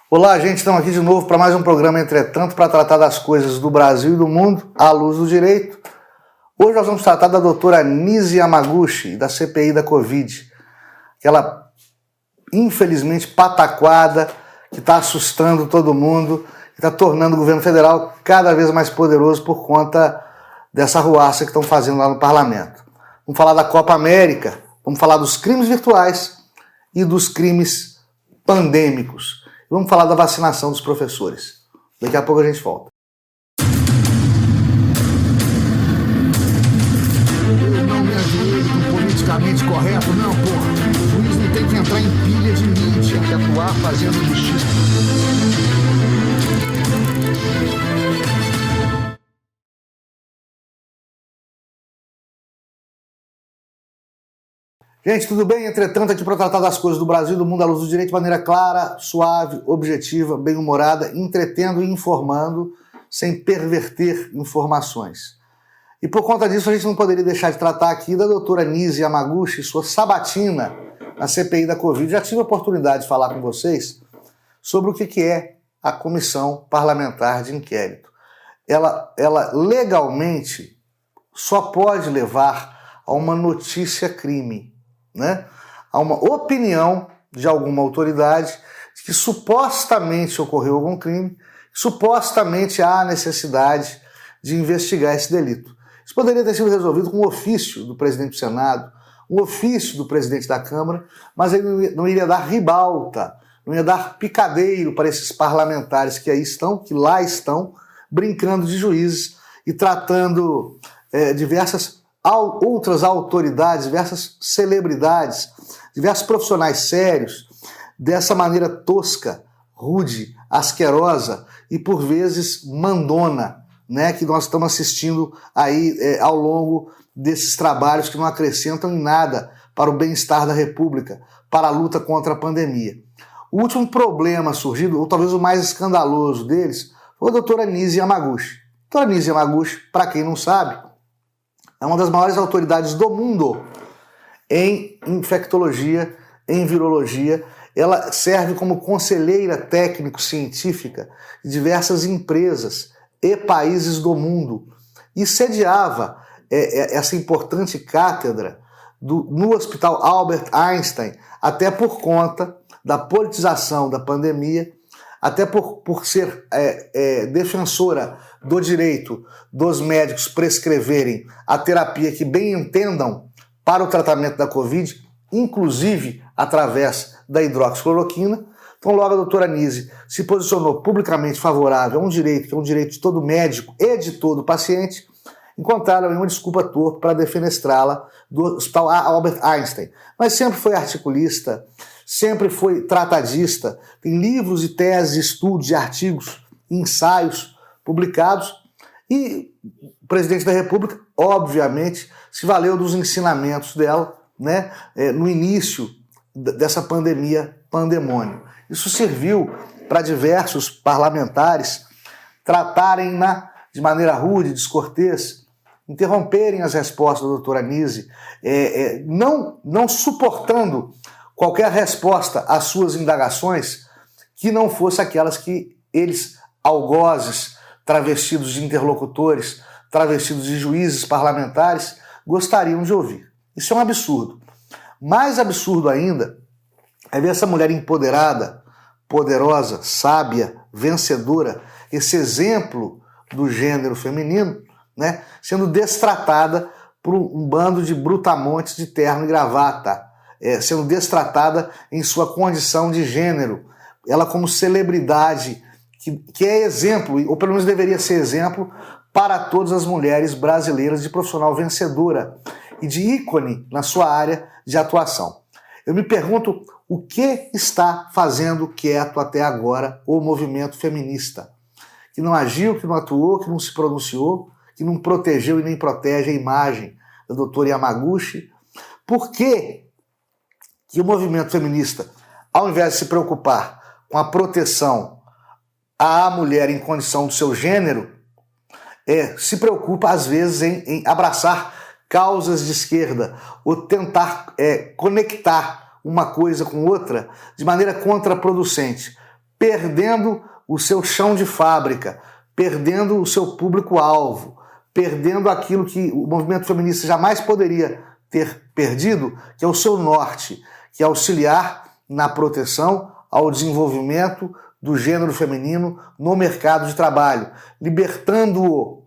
Olá, gente, estamos aqui de novo para mais um programa Entretanto, para tratar das coisas do Brasil e do mundo à luz do direito. Hoje nós vamos tratar da doutora Nise Yamaguchi, da CPI da Covid, aquela infelizmente pataquada que está assustando todo mundo, que está tornando o governo federal cada vez mais poderoso por conta dessa arruaça que estão fazendo lá no parlamento. Vamos falar da Copa América, vamos falar dos crimes virtuais e dos crimes pandêmicos. Vamos falar da vacinação dos professores. Daqui a pouco a gente volta. Não me ajoelhe com politicamente correto, não, porra. O juiz não tem que entrar em pilha de mídia, tem que atuar fazendo justiça. Gente, tudo bem? Entretanto, aqui para tratar das coisas do Brasil e do mundo à luz do direito de maneira clara, suave, objetiva, bem-humorada, entretendo e informando, sem perverter informações. E por conta disso, a gente não poderia deixar de tratar aqui da doutora Nise Yamaguchi, sua sabatina na CPI da Covid. Já tive a oportunidade de falar com vocês sobre o que é a Comissão Parlamentar de Inquérito. Ela legalmente só pode levar a uma notícia-crime, né? Há uma opinião de alguma autoridade de que supostamente ocorreu algum crime, que supostamente há necessidade de investigar esse delito. Isso poderia ter sido resolvido com um ofício do presidente do Senado, um ofício do presidente da Câmara, mas ele não iria dar ribalta, não ia dar picadeiro para esses parlamentares que aí estão, que lá estão, brincando de juízes e tratando diversas outras autoridades, diversas celebridades, diversos profissionais sérios, dessa maneira tosca, rude, asquerosa e por vezes mandona, né, que nós estamos assistindo aí ao longo desses trabalhos que não acrescentam em nada para o bem-estar da República, para a luta contra a pandemia. O último problema surgido, ou talvez o mais escandaloso deles, foi a doutora Nise Yamaguchi. A doutora Nise Yamaguchi, para quem não sabe, é uma das maiores autoridades do mundo em infectologia, em virologia. Ela serve como conselheira técnico-científica de diversas empresas e países do mundo e sediava essa importante cátedra no Hospital Albert Einstein, até por conta da politização da pandemia, até por ser defensora do direito dos médicos prescreverem a terapia que bem entendam para o tratamento da Covid, inclusive através da hidroxicloroquina. Então logo a doutora Nise se posicionou publicamente favorável a um direito que é um direito de todo médico e de todo paciente, encontraram uma desculpa torpe para defenestrá-la do Hospital Albert Einstein. Mas sempre foi articulista, sempre foi tratadista, tem livros e teses, estudos e artigos, ensaios publicados, e o presidente da República, obviamente, se valeu dos ensinamentos dela, né, no início dessa pandemônio. Isso serviu para diversos parlamentares tratarem-na de maneira rude, descortês, interromperem as respostas da doutora Nise, não suportando qualquer resposta às suas indagações que não fosse aquelas que eles, algozes, travestidos de interlocutores, travestidos de juízes parlamentares, gostariam de ouvir. Isso é um absurdo. Mais absurdo ainda é ver essa mulher empoderada, poderosa, sábia, vencedora, esse exemplo do gênero feminino, né, sendo destratada por um bando de brutamontes de terno e gravata, sendo destratada em sua condição de gênero. Ela como celebridade, que é exemplo, ou pelo menos deveria ser exemplo, para todas as mulheres brasileiras de profissional vencedora e de ícone na sua área de atuação. Eu me pergunto o que está fazendo quieto até agora o movimento feminista, que não agiu, que não atuou, que não se pronunciou, que não protegeu e nem protege a imagem da doutora Yamaguchi. Por que o movimento feminista, ao invés de se preocupar com a proteção à mulher em condição do seu gênero, se preocupa às vezes em abraçar causas de esquerda ou tentar conectar uma coisa com outra de maneira contraproducente, perdendo o seu chão de fábrica, perdendo o seu público-alvo, perdendo aquilo que o movimento feminista jamais poderia ter perdido, que é o seu norte, que é auxiliar na proteção ao desenvolvimento do gênero feminino no mercado de trabalho, libertando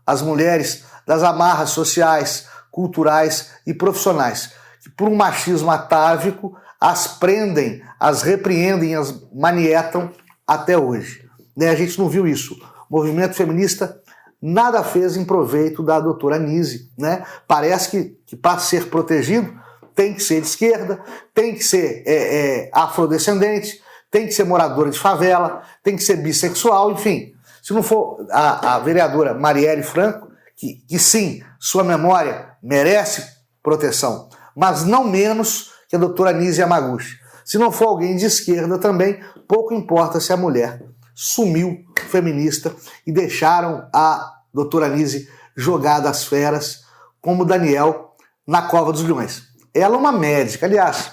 as mulheres das amarras sociais, culturais e profissionais, que por um machismo atávico as prendem, as repreendem, as manietam até hoje. A gente não viu isso. O movimento feminista nada fez em proveito da doutora Anísia, né? Parece que para ser protegido tem que ser de esquerda, tem que ser afrodescendente, tem que ser moradora de favela, tem que ser bissexual, enfim. Se não for a vereadora Marielle Franco, que sim, sua memória merece proteção, mas não menos que a doutora Anísia Yamaguchi. Se não for alguém de esquerda também, pouco importa se a mulher sumiu feminista e deixaram a doutora Anísia jogada às feras, como Daniel na Cova dos Leões. Ela é uma médica, aliás,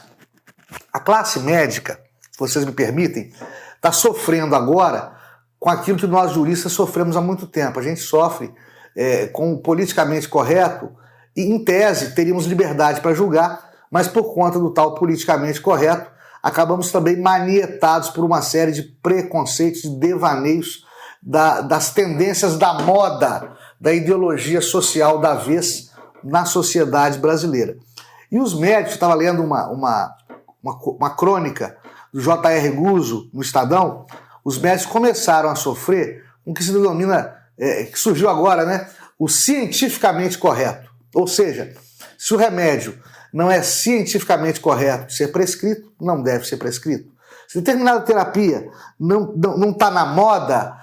a classe médica, se vocês me permitem, está sofrendo agora com aquilo que nós juristas sofremos há muito tempo. A gente sofre com o politicamente correto e, em tese, teríamos liberdade para julgar, mas por conta do tal politicamente correto, acabamos também manietados por uma série de preconceitos, de devaneios, das tendências da moda, da ideologia social da vez na sociedade brasileira. E os médicos, estava lendo uma crônica do J.R. Guzzo no Estadão, os médicos começaram a sofrer com o que se denomina, que surgiu agora, né, o cientificamente correto. Ou seja, se o remédio não é cientificamente correto de ser prescrito, não deve ser prescrito. Se determinada terapia não está na moda,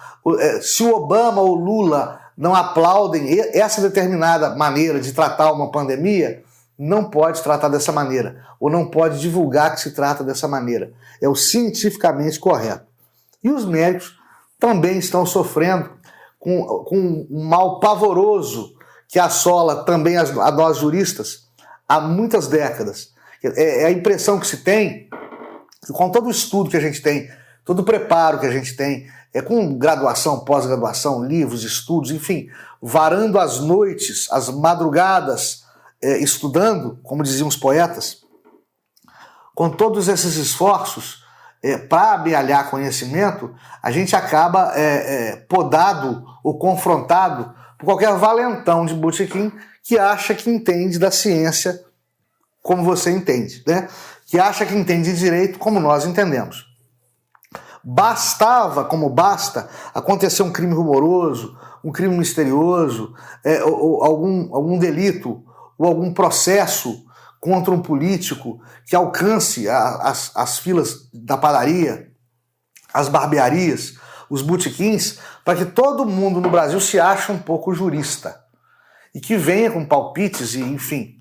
se o Obama ou o Lula não aplaudem essa determinada maneira de tratar uma pandemia, não pode tratar dessa maneira, ou não pode divulgar que se trata dessa maneira. É o cientificamente correto. E os médicos também estão sofrendo com um mal pavoroso que assola também a nós juristas há muitas décadas. É a impressão que se tem, com todo o estudo que a gente tem, todo o preparo que a gente tem, com graduação, pós-graduação, livros, estudos, enfim, varando as noites, as madrugadas, estudando, como diziam os poetas, com todos esses esforços para amealhar conhecimento, a gente acaba podado ou confrontado por qualquer valentão de botequim que acha que entende da ciência como você entende, né? Que acha que entende de direito como nós entendemos. Basta acontecer um crime rumoroso, um crime misterioso, ou algum delito, ou algum processo contra um político que alcance as filas da padaria, as barbearias, os botequins, para que todo mundo no Brasil se ache um pouco jurista e que venha com palpites e, enfim,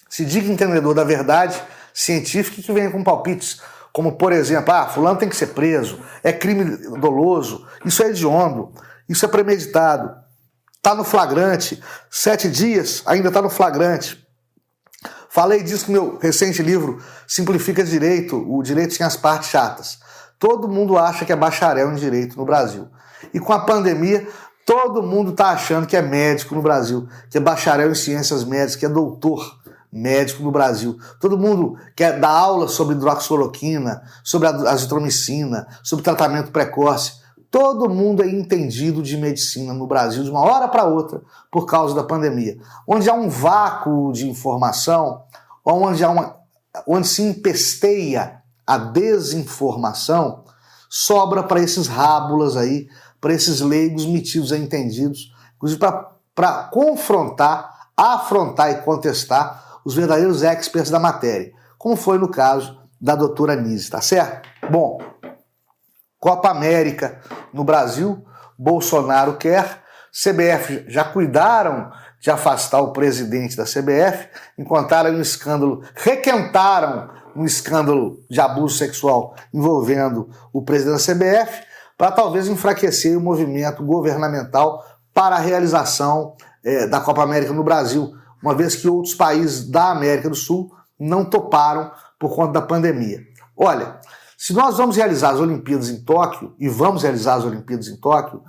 se diga entendedor da verdade científica e que venha com palpites, como, por exemplo, fulano tem que ser preso, é crime doloso, isso é hediondo, isso é premeditado, está no flagrante, 7 dias ainda está no flagrante. Falei disso no meu recente livro, Simplifica Direito, o direito sem as partes chatas. Todo mundo acha que é bacharel em direito no Brasil. E com a pandemia, todo mundo está achando que é médico no Brasil, que é bacharel em ciências médicas, que é doutor médico no Brasil. Todo mundo quer dar aula sobre hidroxicloroquina, sobre azitromicina, sobre tratamento precoce. Todo mundo é entendido de medicina no Brasil de uma hora para outra por causa da pandemia. Onde há um vácuo de informação, onde se empesteia a desinformação, sobra para esses rábulas aí, para esses leigos metidos a entendidos, inclusive para confrontar, afrontar e contestar os verdadeiros experts da matéria, como foi no caso da doutora Anísia, tá certo? Bom, Copa América no Brasil, Bolsonaro quer, CBF já cuidaram de afastar o presidente da CBF, encontraram um escândalo, requentaram um escândalo de abuso sexual envolvendo o presidente da CBF, para talvez enfraquecer o movimento governamental para a realização da Copa América no Brasil, uma vez que outros países da América do Sul não toparam por conta da pandemia. Olha, Se nós vamos realizar as Olimpíadas em Tóquio, e vamos realizar as Olimpíadas em Tóquio,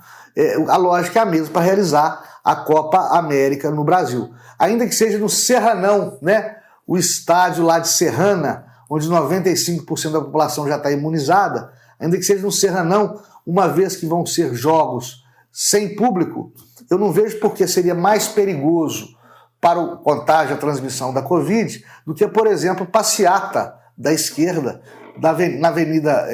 a lógica é a mesma para realizar a Copa América no Brasil. Ainda que seja no Serranão, né? O estádio lá de Serrana, onde 95% da população já está imunizada, ainda que seja no Serranão, uma vez que vão ser jogos sem público, eu não vejo por que seria mais perigoso para o contágio, a transmissão da Covid, do que, por exemplo, passeata da esquerda na Avenida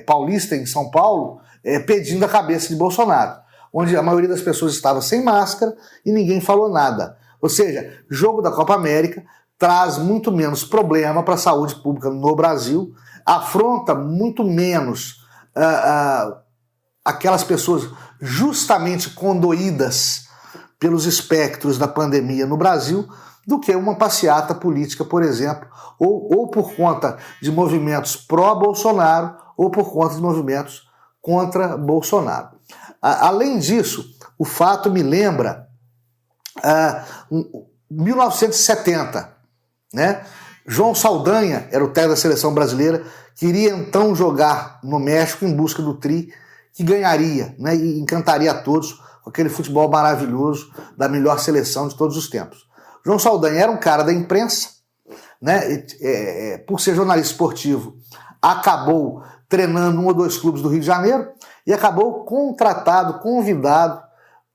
Paulista, em São Paulo, pedindo a cabeça de Bolsonaro, onde a maioria das pessoas estava sem máscara e ninguém falou nada. Ou seja, jogo da Copa América traz muito menos problema para a saúde pública no Brasil, afronta muito menos aquelas pessoas justamente condoídas pelos espectros da pandemia no Brasil, do que uma passeata política, por exemplo, ou por conta de movimentos pró-Bolsonaro, ou por conta de movimentos contra Bolsonaro. Além disso, o fato me lembra 1970, né? João Saldanha era o técnico da seleção brasileira, queria então jogar no México em busca do tri, que ganharia, né, e encantaria a todos com aquele futebol maravilhoso da melhor seleção de todos os tempos. João Saldanha era um cara da imprensa, né, por ser jornalista esportivo, acabou treinando um ou dois clubes do Rio de Janeiro e acabou convidado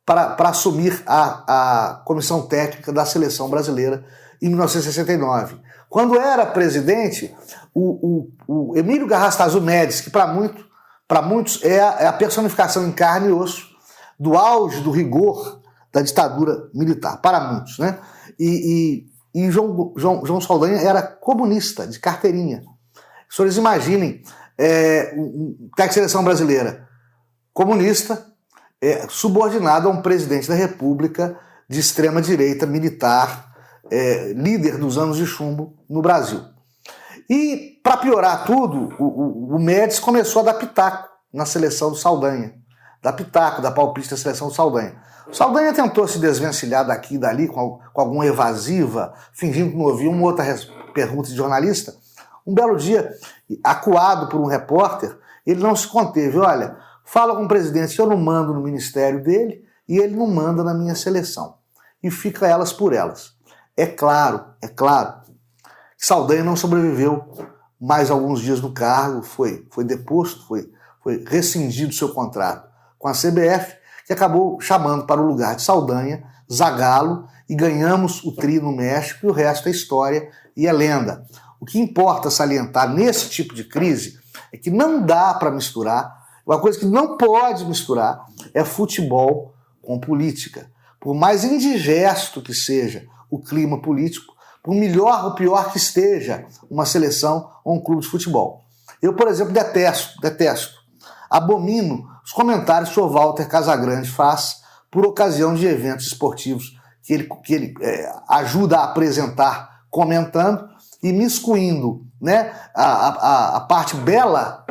para assumir a comissão técnica da seleção brasileira em 1969. Quando era presidente, o Emílio Garrastazu Médici, que para muitos é a personificação em carne e osso do auge do rigor da ditadura militar, para muitos, né? E João Saldanha era comunista, de carteirinha. Os senhores imaginem, técnico da seleção brasileira, comunista, subordinado a um presidente da República de extrema-direita militar, líder dos anos de chumbo no Brasil. E, para piorar tudo, o Médici começou a dar pitaco na seleção do Saldanha, dar pitaco, dar palpite da seleção do Saldanha. O Saldanha tentou se desvencilhar daqui e dali com alguma evasiva, fingindo que não ouvia uma outra pergunta de jornalista. Um belo dia, acuado por um repórter, ele não se conteve. Olha, fala com o presidente que eu não mando no ministério dele e ele não manda na minha seleção. E fica elas por elas. É claro que Saldanha não sobreviveu mais alguns dias no cargo, foi deposto, foi rescindido seu contrato com a CBF, que acabou chamando para o lugar de Saldanha, Zagallo, e ganhamos o tri no México, e o resto é história e é lenda. O que importa salientar nesse tipo de crise é que não dá para misturar, uma coisa que não pode misturar é futebol com política. Por mais indigesto que seja o clima político, por melhor ou pior que esteja uma seleção ou um clube de futebol. Eu, por exemplo, detesto, abomino os comentários que o Walter Casagrande faz por ocasião de eventos esportivos que ele ajuda a apresentar, comentando e miscuindo, né, a parte bela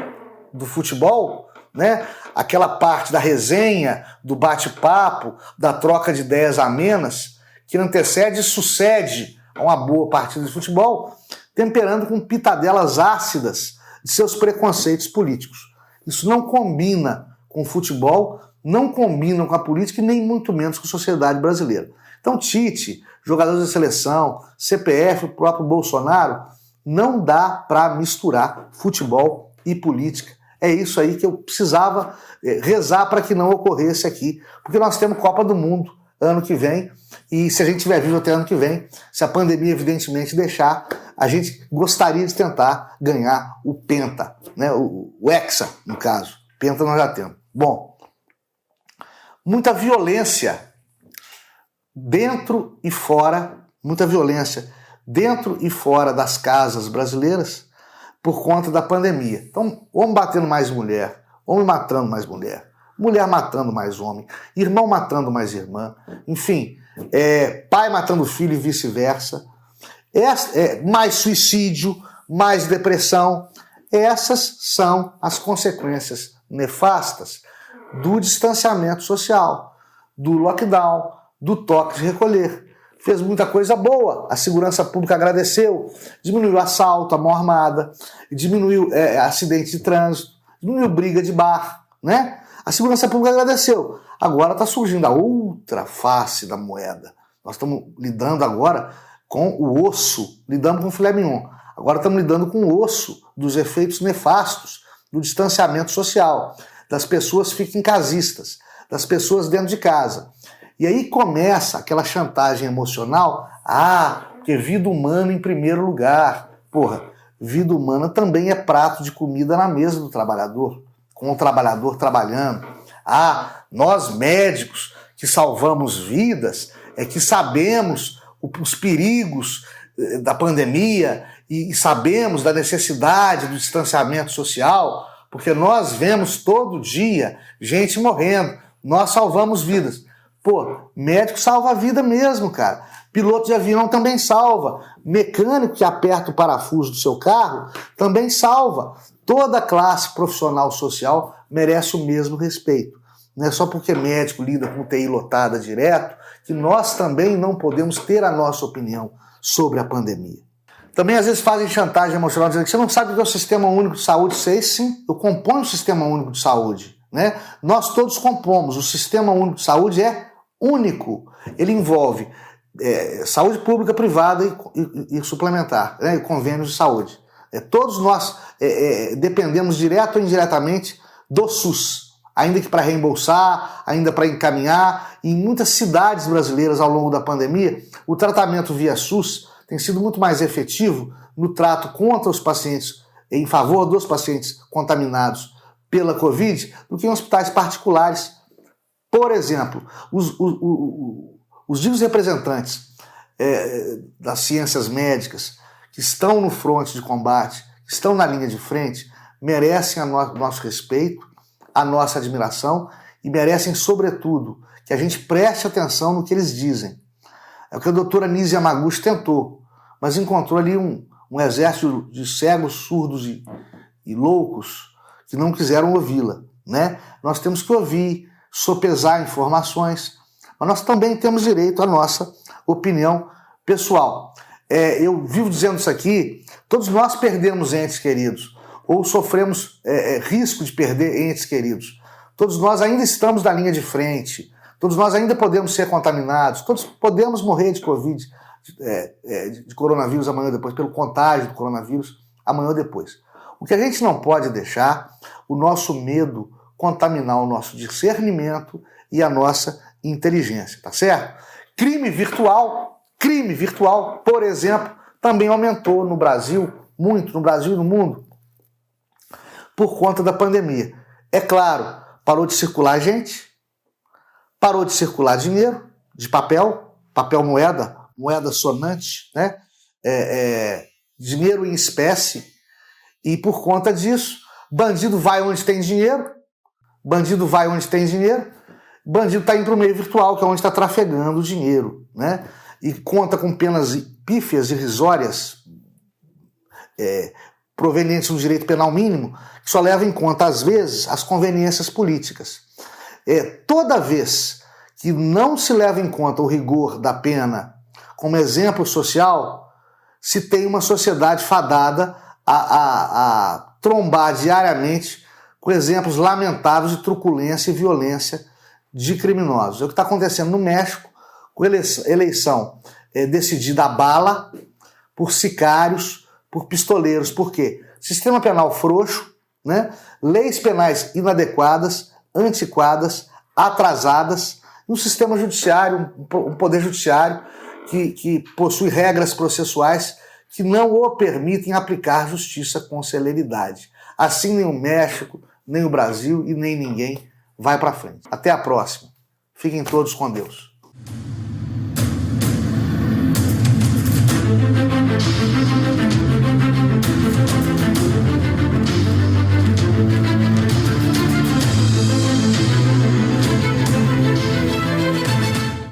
do futebol, né, aquela parte da resenha, do bate-papo, da troca de ideias amenas, que antecede e sucede a uma boa partida de futebol, temperando com pitadelas ácidas de seus preconceitos políticos. Isso não combina com o futebol, não combina com a política e nem muito menos com a sociedade brasileira. Então Tite, jogadores da seleção, CPF, o próprio Bolsonaro, não dá para misturar futebol e política. É isso aí que eu precisava rezar para que não ocorresse aqui, porque nós temos Copa do Mundo ano que vem, e se a gente tiver vivo até ano que vem, se a pandemia evidentemente deixar, a gente gostaria de tentar ganhar o Penta, né? o Hexa, no caso. Penta nós já temos. Bom, muita violência dentro e fora das casas brasileiras por conta da pandemia. Então, homem batendo mais mulher, homem matando mais mulher, mulher matando mais homem, irmão matando mais irmã, enfim, pai matando filho e vice-versa, mais suicídio, mais depressão. Essas são as consequências nefastas do distanciamento social, do lockdown, do toque de recolher. fez muita coisa boa. A segurança pública agradeceu, diminuiu assalto, a mão armada, diminuiu acidente de trânsito, diminuiu briga de bar, né? A segurança pública agradeceu. Agora está surgindo a outra face da moeda. Nós estamos lidando agora com o osso, lidamos com o filé mignon. Agora estamos lidando com o osso dos efeitos nefastos do distanciamento social, das pessoas fiquem casistas, das pessoas dentro de casa. E aí começa aquela chantagem emocional, porque vida humana em primeiro lugar. Porra, vida humana também é prato de comida na mesa do trabalhador, com o trabalhador trabalhando. Nós médicos que salvamos vidas, que sabemos os perigos da pandemia e sabemos da necessidade do distanciamento social, porque nós vemos todo dia gente morrendo, nós salvamos vidas. Pô, médico salva a vida mesmo, cara. Piloto de avião também salva. Mecânico que aperta o parafuso do seu carro também salva. Toda classe profissional social merece o mesmo respeito. Não é só porque médico lida com UTI lotada direto que nós também não podemos ter a nossa opinião sobre a pandemia. Também às vezes fazem chantagem emocional dizendo que você não sabe o que é o Sistema Único de Saúde. Sei sim, eu componho o Sistema Único de Saúde, né? Nós todos compomos. O Sistema Único de Saúde é único. Ele envolve saúde pública, privada e suplementar, né? E convênios de saúde. Todos nós dependemos direto ou indiretamente do SUS, ainda que para reembolsar, ainda para encaminhar. Em muitas cidades brasileiras ao longo da pandemia, o tratamento via SUS tem sido muito mais efetivo no trato contra os pacientes, em favor dos pacientes contaminados pela Covid, do que em hospitais particulares. Por exemplo, os ditos representantes das ciências médicas que estão no fronte de combate, que estão na linha de frente, merecem nosso respeito, a nossa admiração e merecem, sobretudo, que a gente preste atenção no que eles dizem. É o que a doutora Nise Yamaguchi tentou, mas encontrou ali um exército de cegos, surdos e loucos que não quiseram ouvi-la, né? Nós temos que ouvir, sopesar informações, mas nós também temos direito à nossa opinião pessoal. Eu vivo dizendo isso aqui, todos nós perdemos entes queridos, ou sofremos risco de perder entes queridos. Todos nós ainda estamos na linha de frente, todos nós ainda podemos ser contaminados, todos podemos morrer de Covid, de coronavírus amanhã ou depois, pelo contágio do coronavírus amanhã ou depois. O que a gente não pode deixar, o nosso medo contaminar o nosso discernimento e a nossa inteligência, tá certo? Crime virtual, por exemplo, também aumentou no Brasil, muito no Brasil e no mundo, por conta da pandemia. É claro, parou de circular gente, parou de circular dinheiro, de papel moeda sonante, né? Dinheiro em espécie, e por conta disso, bandido vai onde tem dinheiro, bandido está indo para o meio virtual, que é onde está trafegando o dinheiro, né? E conta com penas pífias e irrisórias, provenientes do direito penal mínimo, que só leva em conta, às vezes, as conveniências políticas. Toda vez que não se leva em conta o rigor da pena como exemplo social, se tem uma sociedade fadada a trombar diariamente com exemplos lamentáveis de truculência e violência de criminosos. É o que está acontecendo no México, com eleição decidida a bala, por sicários, por pistoleiros. Por quê? Sistema penal frouxo, né? Leis penais inadequadas, antiquadas, atrasadas, um sistema judiciário, um poder judiciário que possui regras processuais que não o permitem aplicar justiça com celeridade. Assim nem o México, nem o Brasil e nem ninguém vai para frente. Até a próxima. Fiquem todos com Deus.